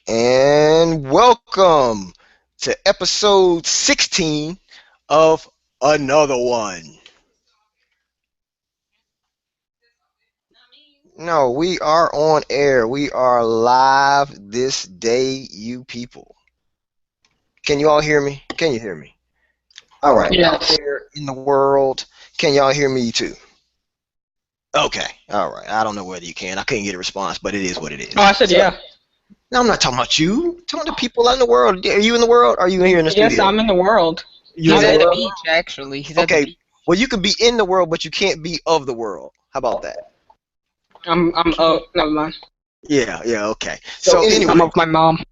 And welcome to episode 16 of Another One. No, we are on air. We are live this day, you people. Can you all hear me? Can you hear me? All right. Out Yes. there in the world, can y'all hear me too? Okay. All right. I don't know whether you can. I couldn't get a response, but it is what it Oh, is. I said yeah. No, I'm not talking about you. I'm talking to people out in the world. Are you in the world? Or are you here in the Yes, studio? I'm in the world. You in He's the at the world? beach, actually. He's at the Okay. beach. Well, you can be in the world, but you can't be of the world. How about that? I'm oh, never mind. Yeah, yeah, okay. So I'm anyway, with my mom.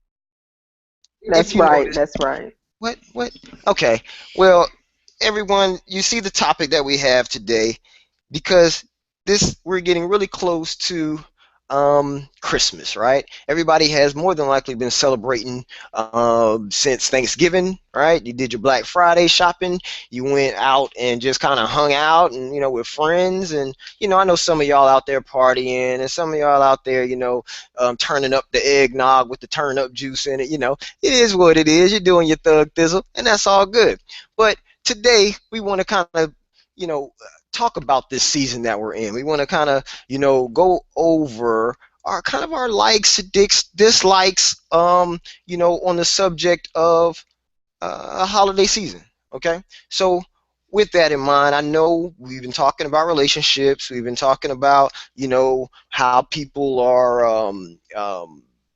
if That's you right. notice, That's right. what? Okay. Well, everyone, you see the topic that we have today because this we're getting really close to Christmas, right? Everybody has more than likely been celebrating since Thanksgiving, right? You did your Black Friday shopping, you went out and just kind of hung out and with friends, and I know some of y'all out there partying and some of y'all out there turning up the eggnog with the turn up juice in it. It is what it is. You're doing your thug thizzle, and that's all good. But today we want to kind of you know talk about this season that we're in. We want to kind of go over our likes, dislikes, on the subject of a holiday season. Okay, so with that in mind, I know we've been talking about relationships. We've been talking about how people are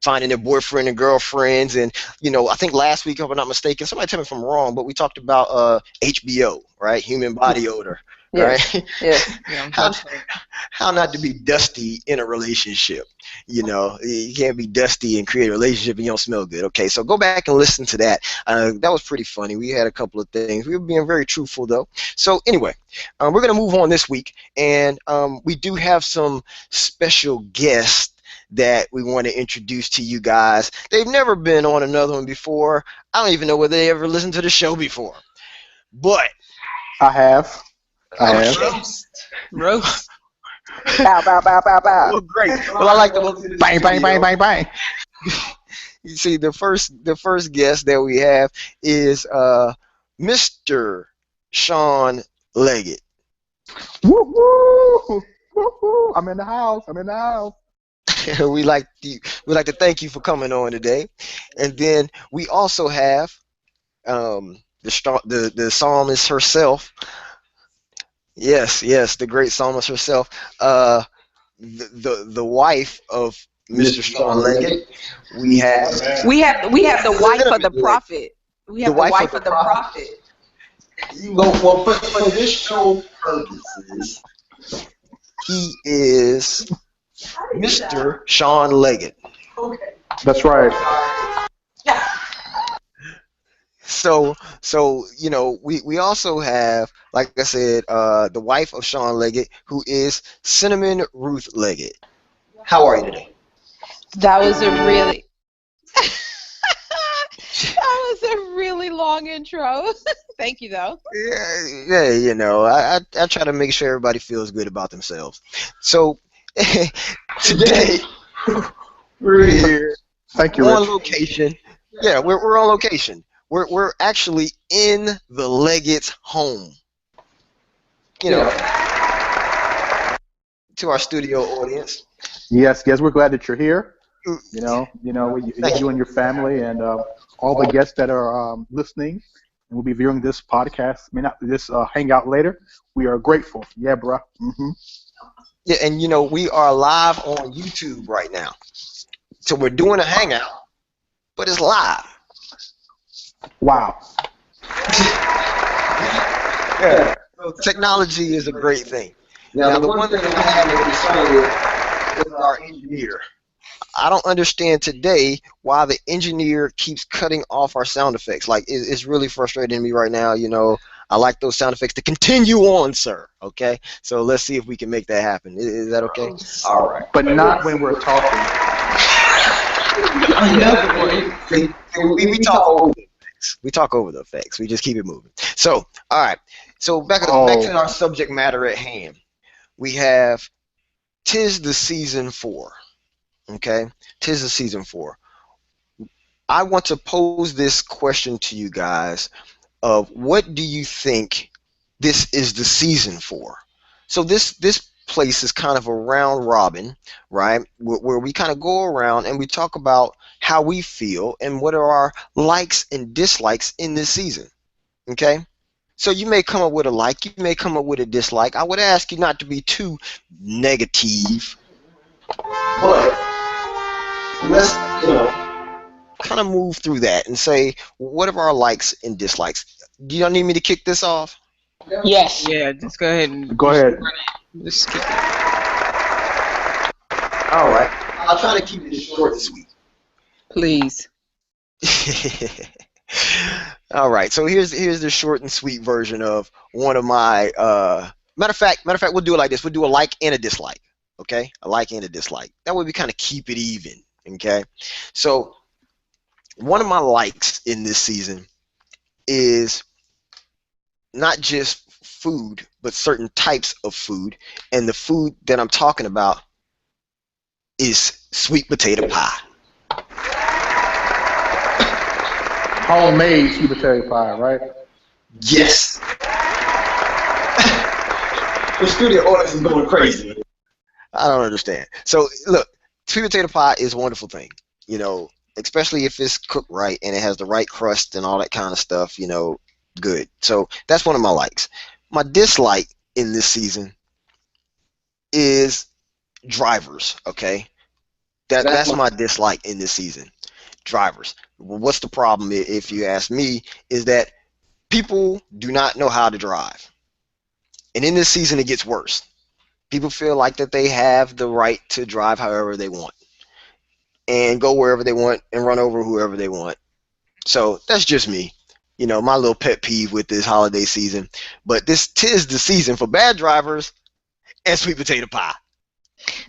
finding their boyfriend and girlfriends, and I think last week, if I'm not mistaken, somebody tell me if I'm wrong, but we talked about HBO, right? Human body odor, right? Yes. Yes. Yeah, how that's right. how not to be dusty in a relationship. You can't be dusty and create a relationship and you don't smell good. Okay, so go back and listen to that. That was pretty funny. We had a couple of things. We were being very truthful though. So anyway, we're gonna move on this week, and we do have some special guests that we want to introduce to you guys. They've never been on another one before. I don't even know whether they ever listened to the show before. But I have. I have. okay, Roast. Bow, bow, bow, bow, bow. well, great. Well, I like to welcome to the Bang, bang, bang, studio. bang, bang. You see, the first guest that we have is Mr. Sean Leggett. Woo-hoo. Woo-hoo. I'm in the house. I'm in the house. We like to thank you for coming on today, and then we also have the psalmist herself. Yes, yes, the great psalmist herself. The wife of Mr. Sean Leggett. We have We have the wife of the Cinnamon Leggett, prophet. We the have the wife of wife the of the prophet. prophet. Well, for this show purposes, he is Mr. Sean Leggett. That's right. So we also have, like I said, the wife of Sean Leggett, who is Cinnamon Ruth Leggett. How are you today? That was a really that was a really long intro. Thank you though. Yeah, yeah, I try to make sure everybody feels good about themselves. So today we're here Thank you, on Rich. location. Yeah, we're on location. We're actually in the Leggett's home. You know, to our studio audience. Yes, yes, we're glad that you're here. Mm, You, Thank you you. and your family and all the guests that are listening and will be viewing this podcast, may not this hangout later. We are grateful. Yeah, bruh. Yeah, and we are live on YouTube right now. So we're doing a hangout, but it's live. Wow. Yeah. So technology is a great thing. Now, the one thing I have to concern with our engineer, I don't understand today why the engineer keeps cutting off our sound effects. Like, it's really frustrating me right now. I like those sound effects to continue on, sir. Okay? So let's see if we can make that happen. Is that okay? All right. But not when we're talking. We talk over the effects. We talk over the effects. We just keep it moving. So, all right. So back to Oh, our subject matter at hand. We have tis the season for. Okay, tis the season for. I want to pose this question to you guys of what do you think this is the season for? So this place is kind of a round robin, right? Where we kind of go around and we talk about how we feel and what are our likes and dislikes in this season. Okay? So you may come up with a like, you may come up with a dislike. I would ask you not to be too negative, but let's kind of move through that and say what are our likes and dislikes. Do y'all need me to kick this off? Yes. Yeah, just go ahead and Go ahead. just skip it. All right. I'll try to keep it short and sweet. Please. All right. So here's the short and sweet version of one of my matter of fact, we'll do it like this. We'll do a like and a dislike. Okay? A like and a dislike. That way we kind of keep it even. Okay? So one of my likes in this season is not just food, but certain types of food. And the food that I'm talking about is sweet potato pie. Homemade sweet potato pie, right? Yes. The studio audience is going crazy. I don't understand. So look, sweet potato pie is a wonderful thing. You know, especially if it's cooked right and it has the right crust and all that kind of stuff, you know, good. So that's one of my likes. My dislike in this season is drivers, okay? That's my dislike in this season. Drivers. Well, what's the problem, if you ask me, is that people do not know how to drive. And in this season, it gets worse. People feel like that they have the right to drive however they want and go wherever they want and run over whoever they want. So that's just me. You know, my little pet peeve with this holiday season. But this tis the season for bad drivers and sweet potato pie.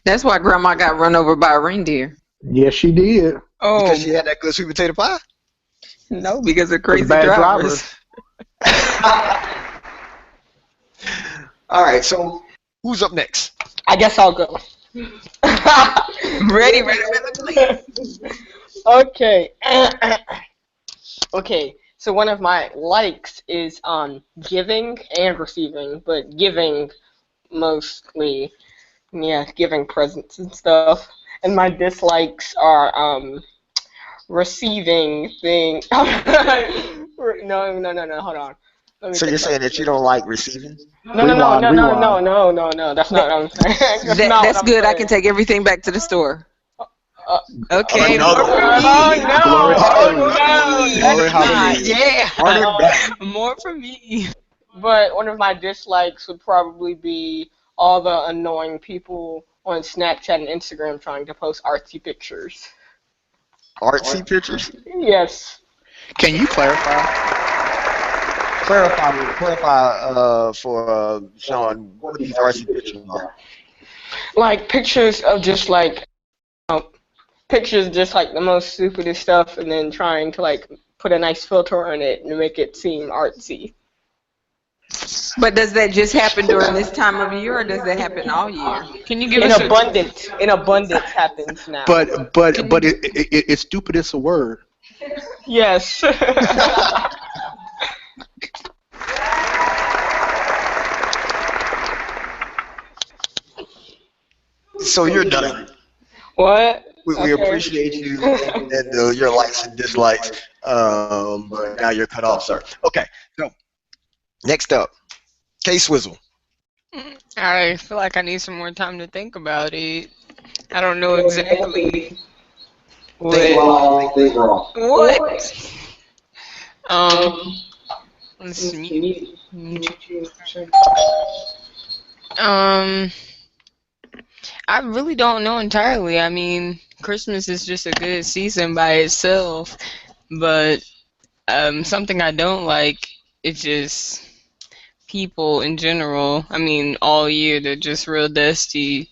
That's why Grandma got run over by a reindeer. Yes, she did. Oh, Because she had that good sweet potato pie? no, because of crazy bad drivers. All right, so who's up next? I guess I'll go. Ready, please. Okay. Okay. So one of my likes is giving and receiving, but giving mostly, giving presents and stuff. And my dislikes are receiving things. No, hold on. Let me So think you're saying about that you don't like receiving? No. That's not what I'm saying. That's good. I can take everything back to the store. Okay. Another More one. for me. Glory That's hallelujah. not- yeah. More for me. But one of my dislikes would probably be all the annoying people on Snapchat and Instagram trying to post artsy pictures. Artsy pictures? Yes. Can you clarify? Clarify for Sean what these artsy pictures are. Like pictures of just like pictures just like the most stupidest stuff and then trying to like put a nice filter on it and make it seem artsy. But does that just happen during this time of year, or does that happen all year? Can you give In us abundance happens now. But it's stupid as a word. Yes. So you're done. What? We Okay. appreciate you and your likes and dislikes, but now you're cut off, sir. Okay, so next up, K-Swizzle. I feel like I need some more time to think about it. I don't know exactly Think long, think wrong. what. Let's see. I really don't know entirely. I mean, Christmas is just a good season by itself, but something I don't like is just people in general. I mean, all year they're just real dusty,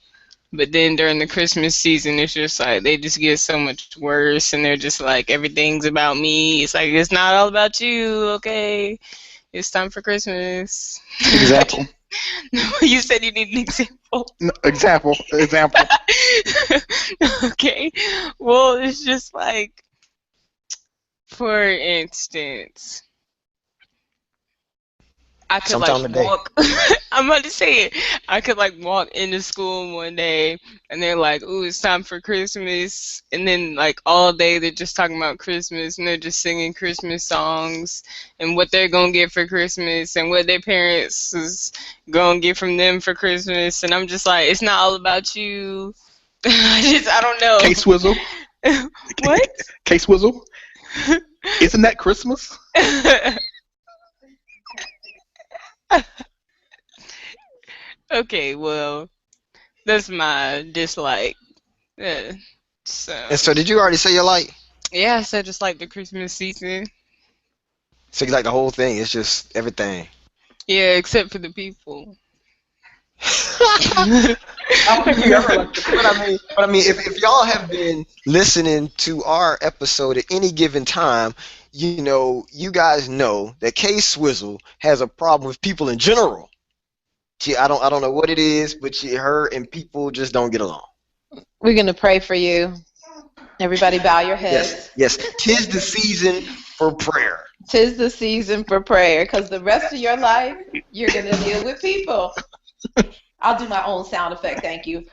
but then during the Christmas season, it's just like they just get so much worse, and they're just like, everything's about me. It's like, it's not all about you, okay? It's time for Christmas. Example. You said you need an example. No, example. Okay. Well, it's just like, For instance, I could like Sometime today. walk. I'm about to say it. I could like walk into school one day, and they're like, "Ooh, it's time for Christmas," and then like all day they're just talking about Christmas, and they're just singing Christmas songs and what they're gonna get for Christmas and what their parents is gonna get from them for Christmas, and I'm just like, it's not all about you. I don't know. K-Swizzle. What? K-Swizzle. Isn't that Christmas? Okay, well, that's my dislike. Yeah, so And so, did you already say you like? yeah, so just like the Christmas season. So you like the whole thing? It's just everything. Yeah, except for the people. I don't think we ever like the But I mean, if y'all have been listening to our episode at any given time, you know, you guys know that K Swizzle has a problem with people in general. I don't know what it is, but her and people just don't get along. We're going to pray for you. Everybody bow your heads. Yes. Tis the season for prayer. Tis the season for prayer because the rest of your life, you're going to deal with people. I'll do my own sound effect. Thank you.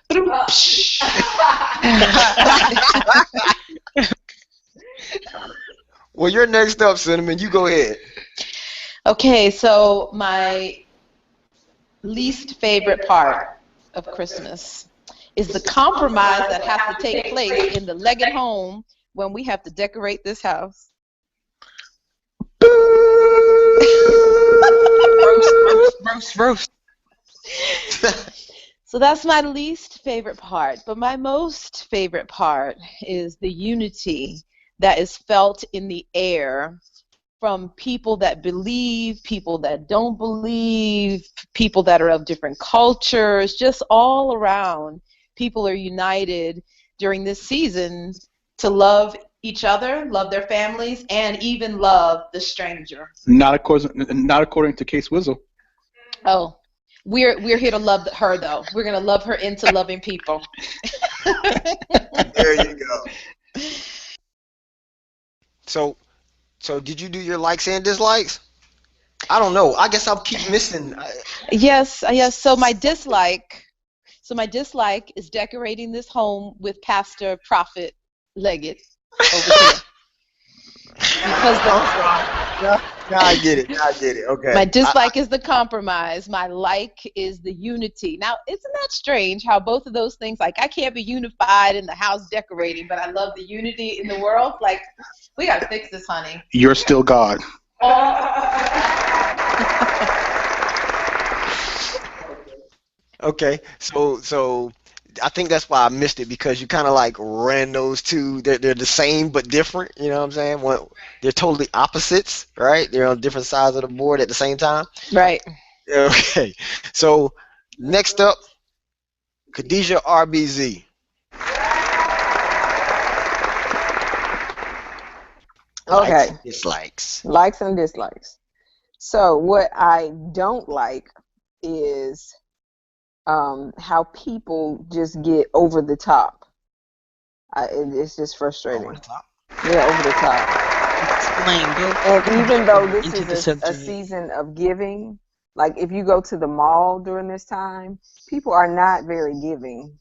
Well, you're next up, Cinnamon. You go ahead. Okay, so my least favorite part of Christmas is the compromise that has to take place in the Leggett home when we have to decorate this house. Roast. So that's my least favorite part. But my most favorite part is the unity that is felt in the air from people that believe, people that don't believe, people that are of different cultures, just all around. People are united during this season to love each other, love their families, and even love the stranger. Not according to K-Swizzle. Oh, we're here to love her though. We're gonna love her into loving people. There you go. So did you do your likes and dislikes? I don't know. I guess I'll keep missing. Yes. So my dislike is decorating this home with Pastor Prophet Leggett over here. Because Now I get it. Okay. my dislike is the compromise. My like is the unity. Now, isn't that strange how both of those things, like I can't be unified in the house decorating, but I love the unity in the world? Like, we got to fix this, honey. You're still God. Okay. So I think that's why I missed it because you kind of like ran those two. They're the same but different. You know what I'm saying? They're totally opposites, right? They're on different sides of the board at the same time. Right. Okay. So next up, Khadijah RBZ. Okay. Likes and dislikes. Likes and dislikes. So what I don't like is how people just get over the top. It's just frustrating. Over the top. Yeah, over the top. Explain. And even though this Into the is a subject. season of giving, like if you go to the mall during this time, people are not very giving.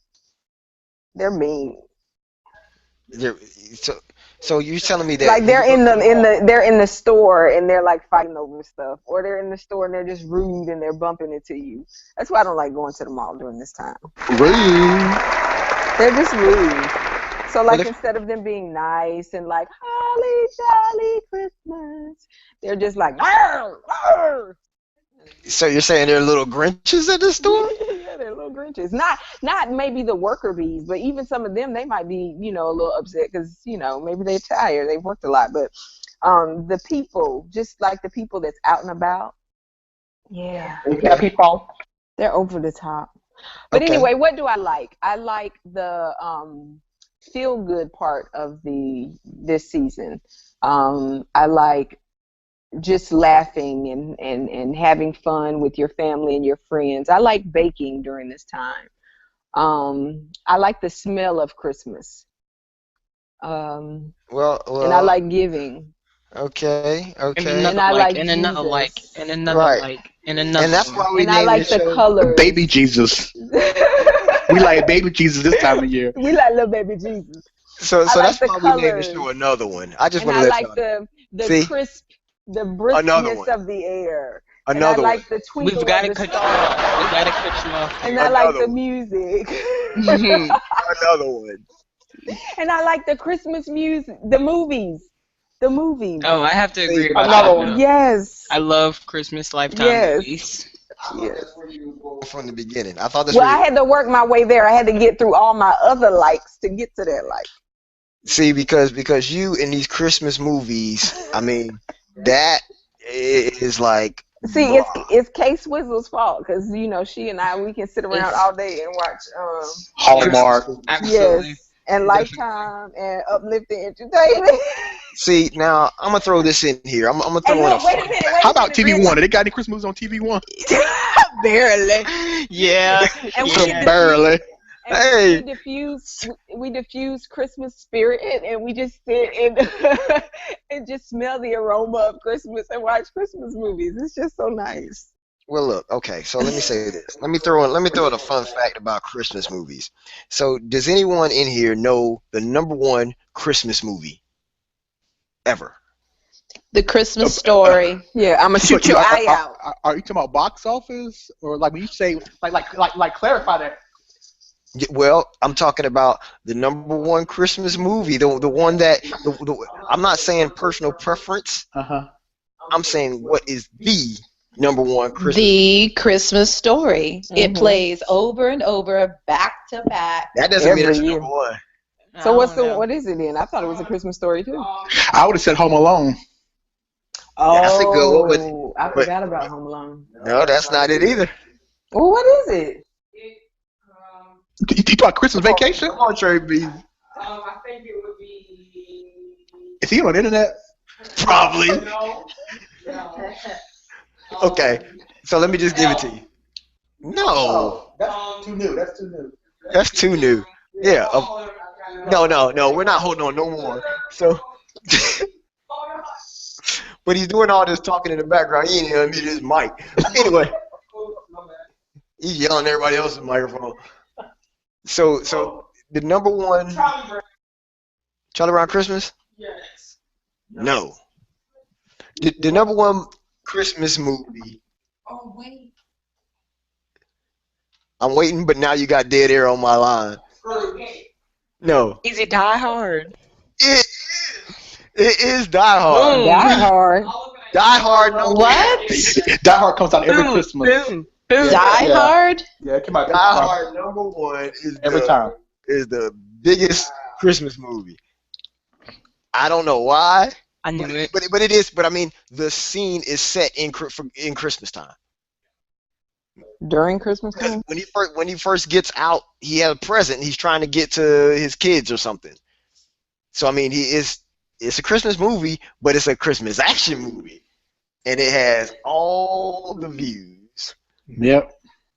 They're mean. So you're telling me that Like they're in the store and they're like fighting over stuff, or they're in the store and they're just rude and they're bumping into you. That's why I don't like going to the mall during this time. Rude. They're just rude. So like Well, instead of them being nice and like holly jolly Christmas, they're just like "Arr, arr." So you're saying they're little Grinches at the store? Yeah, they're little Grinches. Not maybe the worker bees, but even some of them, they might be, a little upset because, maybe they're tired, they've worked a lot. But the people, just like the people that's out and about, yeah, people. they're over the top. But Okay. anyway, what do I like? I like the feel good part of this season. I like just laughing and having fun with your family and your friends. I like baking during this time. I like the smell of Christmas. Well, And I like giving. Okay, And okay. another And I like, like and another like, Jesus. and another Right. like, and another And that's like. why we And I named like the the show. colors. Baby Jesus. We like baby Jesus this time of year. We like little baby Jesus. So I that's like the why we named the colors. show Another One. I just And want to I let like y'all the see crisp, the another briskness one. of the air. And I Another one. like the We've twinkle got of to the cut you off. We got stars. to cut you off And here. I like Another the one. music. Another one. And I like the Christmas music, the movies. The movies. Oh, I have to See, agree about Another that one. now. Yes. I love Christmas Lifetime Yes. movies. Yes. From the beginning. I thought this Well, was I had to work my way there. I had to get through all my other likes to get to that like. see because you in these Christmas movies, I mean, that is like See, blah. it's Kay Swizzle's fault because you know she and I we can sit around It's all day and watch Hallmark. absolutely. yes and Lifetime and uplifting entertainment. See, now I'm gonna throw this in here. I'm gonna Hey, throw in a look, wait a fun minute, fact. wait How a about minute, TV Rich. One? They got any Christmas movies on TV One? Barely. Yeah. And we Yeah. can Barely. and Hey. we diffuse Christmas spirit and we just sit and and just smell the aroma of Christmas and watch Christmas movies. It's just so nice. Well, look, okay. So let me say this. Let me throw in a fun fact about Christmas movies. So, does anyone in here know the number one Christmas movie ever? The Christmas Story. Yeah, I'm gonna shoot your eye out. Are you talking about box office or like when you say like clarify that? Well, I'm talking about the number one Christmas movie, the one that I'm not saying personal preference. I'm saying what is the number one Christmas. The Christmas Story. It Mhm. plays over and over, back to back. That doesn't mean Every it's year. number one. So I don't know. what is it then? I thought it was a Christmas story too. I would have said Home Alone. That's a good one, I but- forgot about Home Alone. No, that's not it either. Well, what is it? You talk about Christmas Vacation? Come on, Trey B. I think it would be. Is he on the internet? Probably. Okay, so let me just give it to you. No, That's too new. That's too new. that's too new. Yeah. No, we're not holding on no more. So, but he's doing all this talking in the background. He ain't even unmuted his mic. Anyway, he's yelling at everybody else's microphone. So the number one Charlie Brown Christmas? Yes. No. The number one Christmas movie. Oh wait. I'm waiting, but now you got dead air on my line. No. Easy Die Hard. It is Die Hard. Boom. Die Hard. Die Hard. No. What? Die Hard comes out every Christmas. Boom. Yeah. Die Yeah. Hard? Yeah, it came out Die Hard number one is every time. is the biggest Christmas movie. I don't know why, I knew it. but it is. But I mean, the scene is set in Christmas time. During Christmas Because time? when he first gets out, he has a present. He's trying to get to his kids or something. So I mean, it's a Christmas movie, but it's a Christmas action movie, and it has all the views. Yep.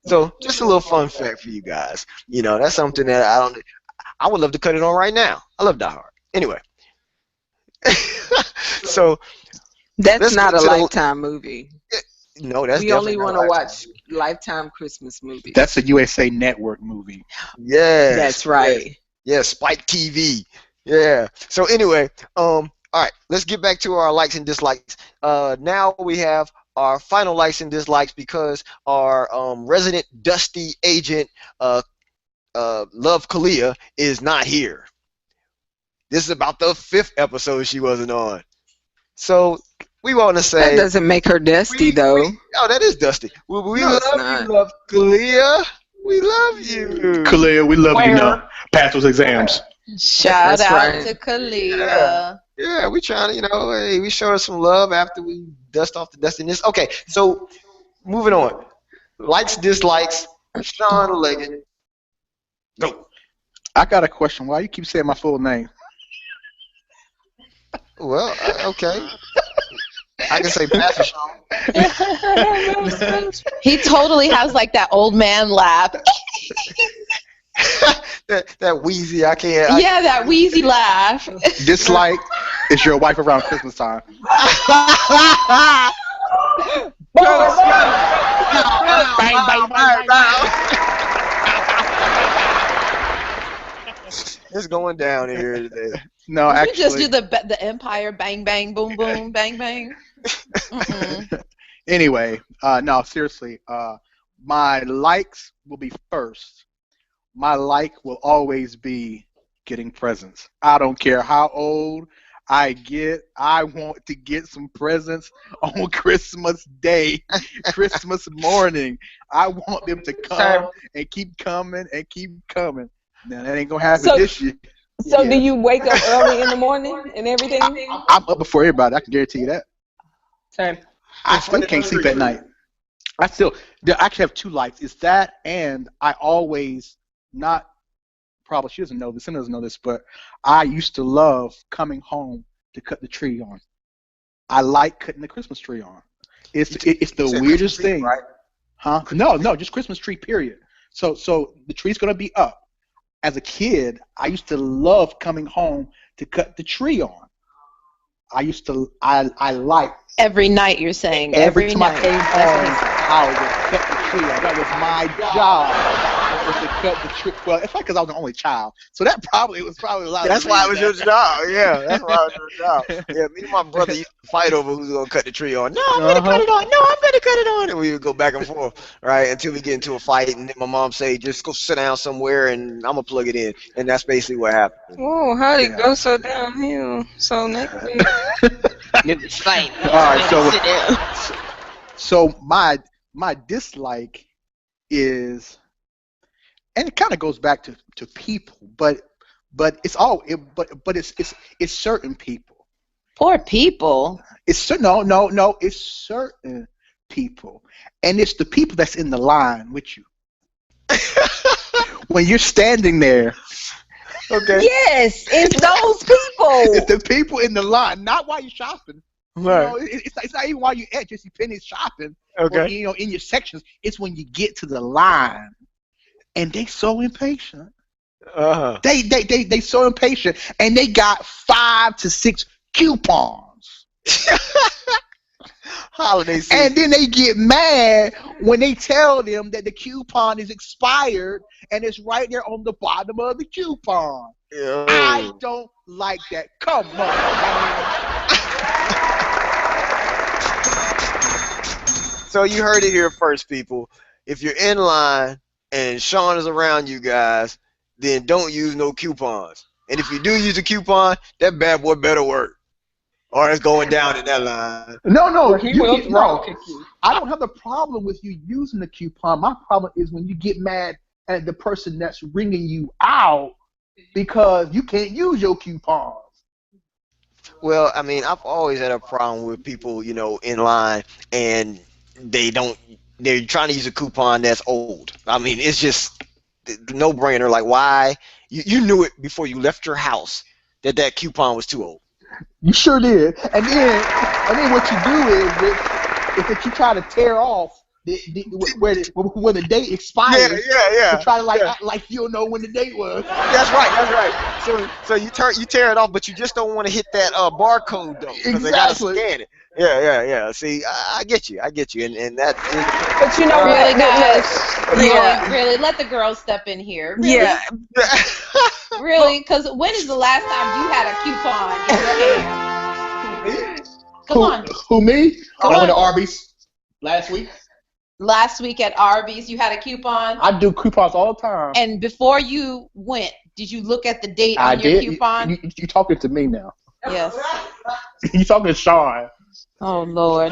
So just a little fun fact for you guys. You know, that's something that I would love to cut it on right now. I love Die Hard. Anyway. So That's Let's not get a to the- Lifetime movie. no, that's We only definitely want not to Lifetime. watch Lifetime Christmas movies. That's a USA Network movie. Yes. That's right. Yeah, Spike TV. Yeah. So anyway, all right, let's get back to our likes and dislikes. Now we have our final likes and dislikes because our resident Dusty agent, Love Kalia, is not here. This is about the 5th episode she wasn't on. So we want to That say, doesn't make her dusty, though. oh, that is Dusty. We No, it's love not. you, Love Kalia. We love you. Kalia, we love you Where? now. Pass those exams. Shout That's out right. to Kalia. Yeah, we trying to, hey, we show her some love after we dust off the dustiness. Okay, so moving on. Likes, dislikes, Sean Leggett. Go. I got a question. Why you keep saying my full name? Well, okay. I can say Pastor Sean. He totally has like that old man laugh. that wheezy, I can't. Yeah, that wheezy laugh. Dislike. is your wife around Christmas time? Bang, bang, bang, bang. It's going down here today. No, Did actually. you just do the Empire bang bang boom boom bang bang? Mm-mm. Anyway, no, seriously. My likes will be first. My like will always be getting presents. I don't care how old I get. I want to get some presents on Christmas Day, Christmas morning. I want them to come and keep coming and keep coming. Now that ain't gonna happen this year. So Yeah. do you wake up early in the morning and everything? I'm up before everybody. I can guarantee you that. Same. I still can't sleep at night. I actually have two likes. It's that, and I always probably she doesn't know this, Cindy doesn't know this, but I used to love coming home to cut the tree on. I like cutting the Christmas tree on. It's the weirdest thing, right? Huh? No, just Christmas tree. Period. So the tree's gonna be up. As a kid, I used to love coming home to cut the tree on. I like Every night you're saying. every time I night. came That's what he home, said. I would cut the tree on. That was my job. Was to cut the tree. Well, it's like because I was the only child, so that was probably a lot. That's of why it was your reasons. job. Yeah, that's why it was your job. Yeah, me and my brother used to fight over who's gonna cut the tree on. No, I'm gonna cut it on. No, I'm gonna cut it on. And we would go back and forth, right, until we get into a fight, and then my mom say, "Just go sit down somewhere, and I'm gonna plug it in." And that's basically what happened. Whoa, how did it Yeah. go so downhill so negative? It's like, All right, sit down. so my dislike is, and it kind of goes back to people, but it's it's certain people. Poor people. It's no, it's certain people, and it's the people that's in the line with you. When you're standing there, Okay. Yes, it's those people. it's the people in the line, not while you're shopping. Right. It's not even while you're at JCPenney's shopping, Okay. or in your sections. It's when you get to the line, and they so impatient. Uh-huh. They so impatient, and they got 5 to 6 coupons, Holiday season. and then they get mad when they tell them that the coupon is expired, and it's right there on the bottom of the coupon. Yo. I don't like that. Come on, man. So you heard it here first, people. If you're in line and Sean is around you guys, then don't use no coupons. And if you do use a coupon, that bad boy better work, or it's going down in that line. No, Or he will throw kick you. I don't have the problem with you using the coupon. My problem is when you get mad at the person that's ringing you out because you can't use your coupons. Well, I mean, I've always had a problem with people, in line and they're trying to use a coupon that's old. I mean, it's just no brainer. Like, why? You knew it before you left your house that coupon was too old. You sure did. And then what you do is that you try to tear off where the date expires. Yeah. To try to act like you don't know when the date was. That's right. So you tear it off, but you just don't want to hit that barcode though, because they gotta Exactly. scan it. Yeah. See, I get you, and that But you know Really, what? guys? Yeah. Really, let the girls step in here. Really? Yeah. Really? Because when is the last time you had a coupon in your hand? Come on. Who, me? Come I went to on. Arby's last week. Last week at Arby's, you had a coupon. I do coupons all the time. And before you went, did you look at the date I on your did. coupon? You talking to me now? Yes. You talking to Sean? Oh, Lord.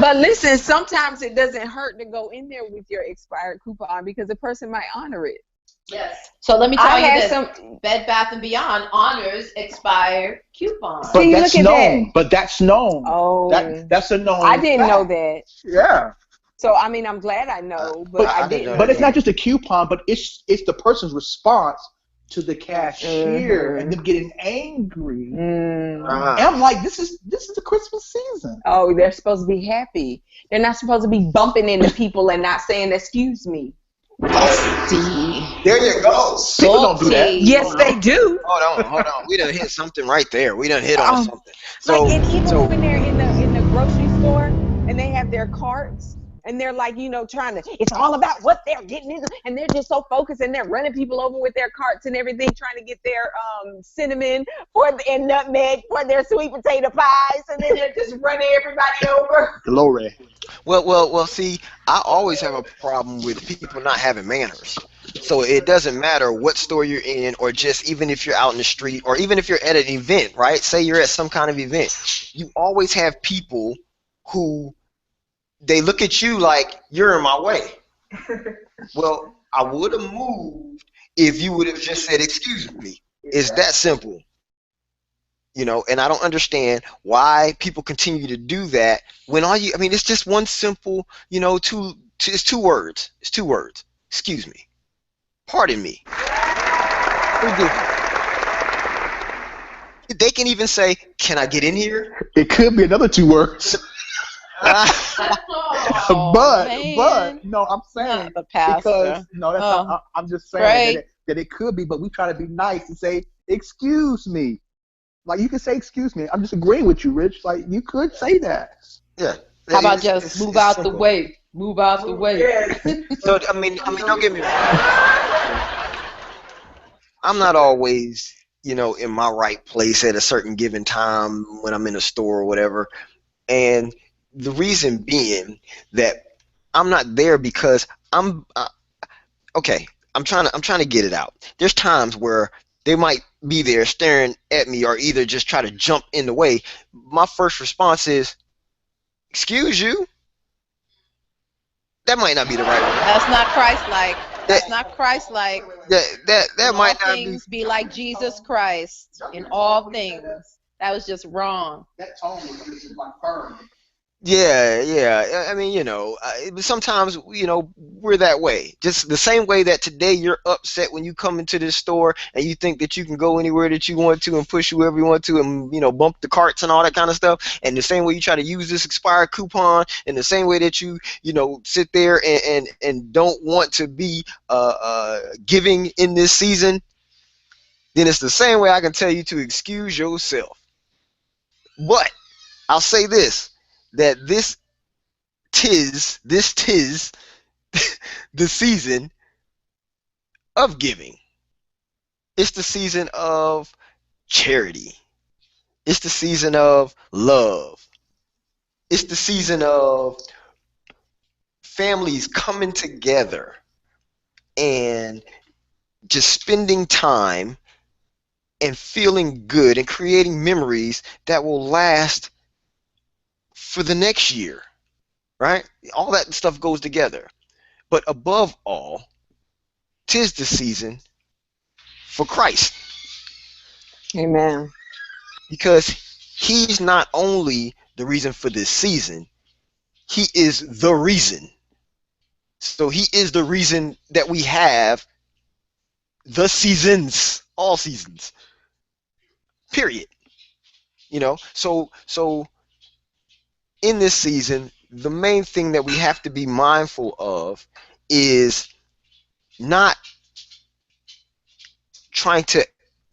But listen, sometimes it doesn't hurt to go in there with your expired coupon because the person might honor it. Yes. So let me tell I you had this. some. Bed Bath & Beyond honors expired coupons. But See, that's look at known. that. But that's known. Oh, That's a known. I didn't know fact. that. Yeah. So I mean, I'm glad I know, but But I I didn't didn't. know But it's not just a coupon, but it's the person's response to the cashier Mhm. and them getting angry. Mm. Uh-huh. And I'm like, this is the Christmas season. Oh, they're supposed to be happy. They're not supposed to be bumping into people and not saying "excuse me." Salty. There you go. People don't do that. Salty. Yes, they do. Hold on. We done hit something right there. We done hit on Um, something. like, So, and even so when they're in the grocery store and they have their carts and they're like, trying to, it's all about what they're getting into, and they're just so focused and they're running people over with their carts and everything, trying to get their cinnamon and nutmeg for their sweet potato pies, and then they're just running everybody over. Glory. well. See, I always have a problem with people not having manners. So it doesn't matter what store you're in, or just even if you're out in the street, or even if you're at an event, right? Say you're at some kind of event, you always have people who they look at you like you're in my way. Well, I would have moved if you would have just said, "Excuse me." It's that simple. And I don't understand why people continue to do that when I mean, it's just one simple, it's two words. It's two words. Excuse me. Pardon me. Forgive me. They can even say, "Can I get in here?" It could be another two words. Oh, but man. no, I'm saying Not the pastor. because no, that's Oh, not. I'm just saying right. that it could be, but we try to be nice and say, "Excuse me." Like, you can say, "Excuse me." I'm just agreeing with you, Rich. Like, you could say that. Yeah. How about It's- just it's- move it's out the simple. way? Move out the way. So I mean, don't get me wrong. I'm not always, in my right place at a certain given time when I'm in a store or whatever. And the reason being that I'm not there because okay. I'm trying to get it out. There's times where they might be there staring at me, or either just try to jump in the way. My first response is, "Excuse you." That might not be the right one. That's not Christ-like. That's That not Christ-like. that In all might not be. things, be like Jesus Christ. In all things. That was just wrong. That tone was just like firm. Yeah. I mean, sometimes, we're that way. Just the same way that today you're upset when you come into this store and you think that you can go anywhere that you want to and push whoever you want to and, bump the carts and all that kind of stuff. And the same way you try to use this expired coupon, and the same way that you, sit there and don't want to be giving in this season, then it's the same way I can tell you to excuse yourself. But I'll say this, that tis the season of giving. It's the season of charity. It's the season of love. It's the season of families coming together and just spending time and feeling good and creating memories that will last for the next year, right? All that stuff goes together. But above all, 'tis the season for Christ, Amen. because he's not only the reason for this season, he is the reason. So he is the reason that we have the seasons, all seasons, period. So in this season, the main thing that we have to be mindful of is not trying to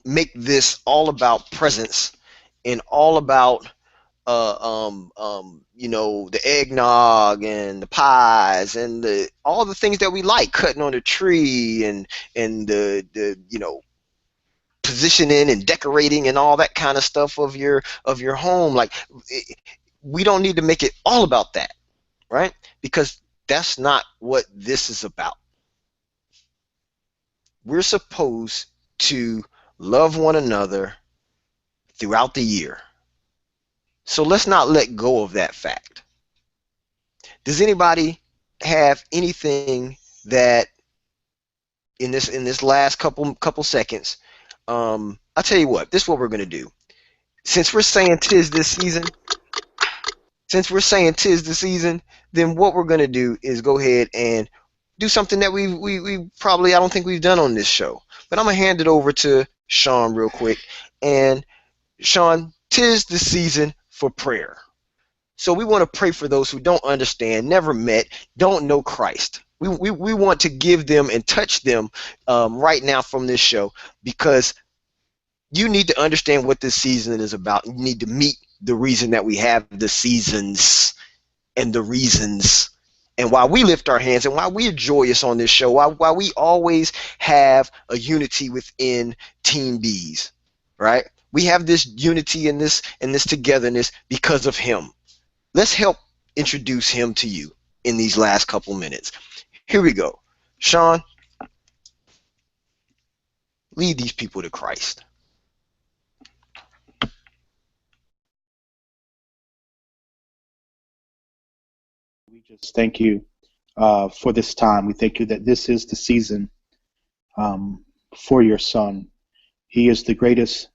make this all about presents and all about the eggnog and the pies and all the things that we like, cutting on the tree and the positioning and decorating and all that kind of stuff of your home. Like, we don't need to make it all about that, right? Because that's not what this is about. We're supposed to love one another throughout the year. So let's not let go of that fact. Does anybody have anything that in this last couple seconds? I'll tell you what. This is what we're gonna do. Since we're saying 'tis this season, then what we're gonna do is go ahead and do something that we probably, I don't think we've done on this show. But I'm gonna hand it over to Sean real quick. And Sean, 'tis the season for prayer. So we want to pray for those who don't understand, never met, don't know Christ. We want to give them and touch them right now from this show, because you need to understand what this season is about. You need to meet the reason that we have the seasons and the reasons, and why we lift our hands and why we are joyous on this show, why we always have a unity within Team Bees, right? We have this unity and this togetherness because of him. Let's help introduce him to you in these last couple minutes. Here we go. Sean, lead these people to Christ. We just thank you for this time. We thank you that this is the season for your son. He is the greatest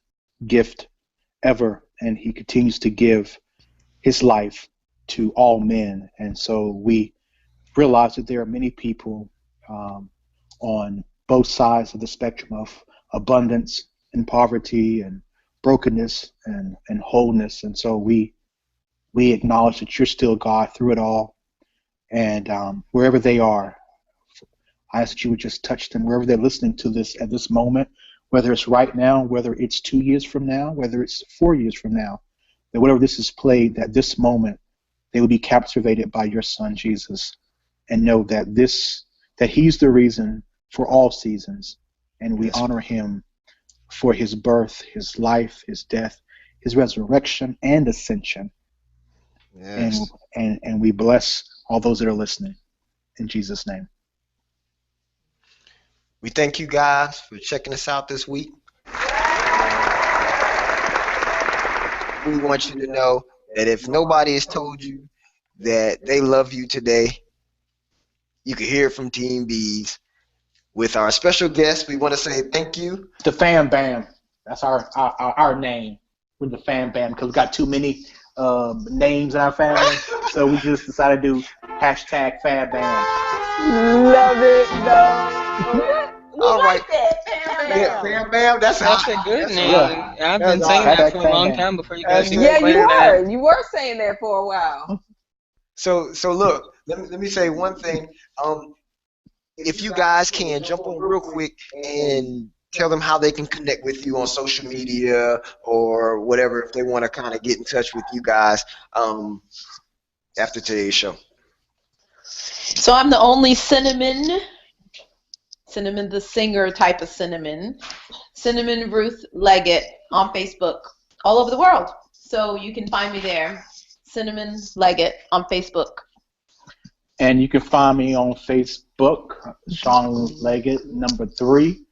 gift ever, and he continues to give his life to all men. And so we realize that there are many people on both sides of the spectrum of abundance and poverty and brokenness and wholeness. And so we acknowledge that you're still God through it all. And wherever they are, I ask that you would just touch them wherever they're listening to this at this moment, whether it's right now, whether it's 2 years from now, whether it's 4 years from now, that whatever this is played, that this moment, they will be captivated by your son, Jesus, and know that he's the reason for all seasons. And we honor him for his birth, his life, his death, his resurrection, and ascension. Yes. And we bless all those that are listening. In Jesus' name. We thank you guys for checking us out this week. We want you to know that if nobody has told you that they love you today, you can hear it from Team Bees. With our special guest, we want to say thank you. The Fam Bam. That's our name. We're the Fam Bam because we got too many names in our family. So we just decided to do hashtag Fam Bam. Love it, though. All right. Like that, Fam Bam. Yeah, Fam Bam. That's a good name. Yeah. I've been saying that for a long time before you guys even Yeah, played you were saying that for a while. So look, let me say one thing. If you guys can jump on real quick and tell them how they can connect with you on social media or whatever, if they want to kind of get in touch with you guys after today's show. So I'm the only Cinnamon the singer type of Cinnamon Ruth Leggett on Facebook all over the world. So you can find me there, Cinnamon Leggett on Facebook. And you can find me on Facebook, Sean Leggett, #3.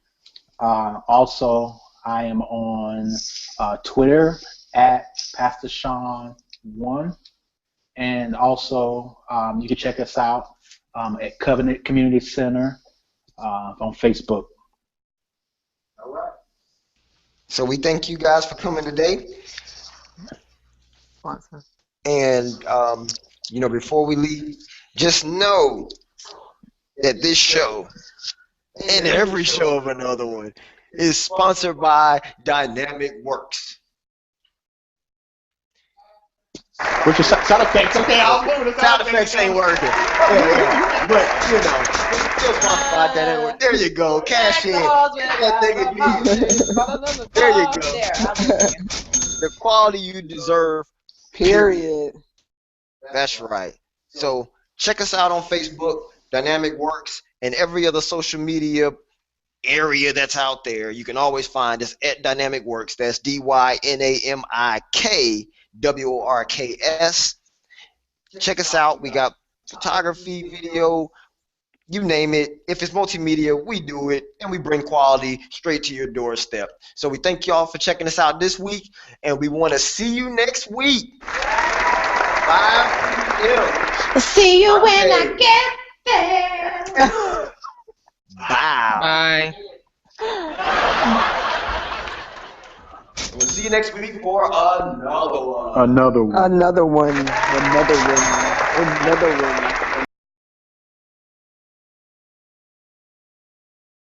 Also, I am on Twitter at Pastor Sean 1. And also, you can check us out at Covenant Community Center on Facebook. All right. So we thank you guys for coming today. Awesome. And, before we leave, just know that this show and every show of another one is sponsored by Dynamic Works. Which is sound effects. Okay, I'll do the Sound effects ain't working. Yeah. But, still sponsored by Dynamic Works. There you go. Cash in. That thing is there you go. The quality you deserve. Period. That's right. So check us out on Facebook, Dynamic Works, and every other social media area that's out there. You can always find us at Dynamic Works. That's DYNAMIKWORKS. Check us out. We got photography, video, you name it. If it's multimedia, we do it, and we bring quality straight to your doorstep. So we thank y'all for checking us out this week, and we want to see you next week. 5 p.m. See you when I get there. Bye. Bye. We'll see you next week for another one. Another one. Another one.